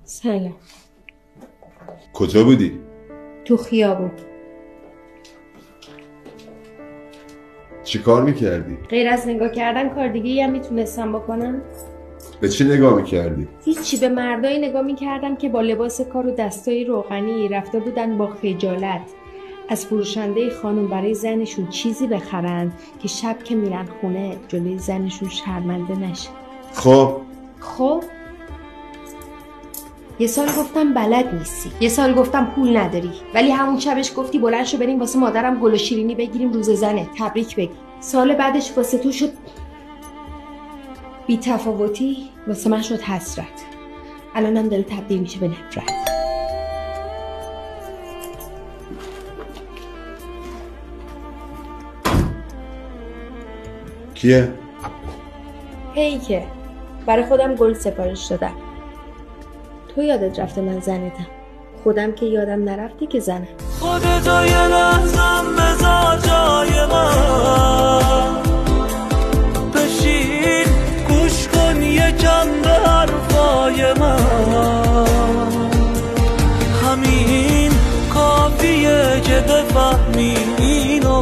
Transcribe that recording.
سلام. کجا بودی؟ تو خیابون. چی کار میکردی؟ غیر از نگاه کردن کار دیگه‌ای هم میتونستم بکنم؟ به چی نگاه میکردی؟ هیچی، به مردایی نگاه میکردم که با لباس کار و دستای روغنی رفته بودن با خجالت از فروشنده خانم برای زنشون چیزی بخرن که شب که میرن خونه جلوی زنشون شرمنده نشه. خب یه سال گفتم بلد نیستی، یه سال گفتم پول نداری، ولی همون شبش گفتی بلند شو بریم واسه مادرم گل و شیرینی بگیریم روز زنه تبریک بگی. سال بعدش واسه تو شد بی تفاوتی، واسه من شد حسرت، الانم داره تبدیل میشه به نفرت. کیه؟ پیکه، برای خودم گل سفارش دادم. تو یادت رفته من زنتم، خودم که یادم نرفتی که زنم. خودتو یه لحظم بذار جای من، بشین گوش کن یکم به حرفای من، همین کافیه که بفهمی اینو.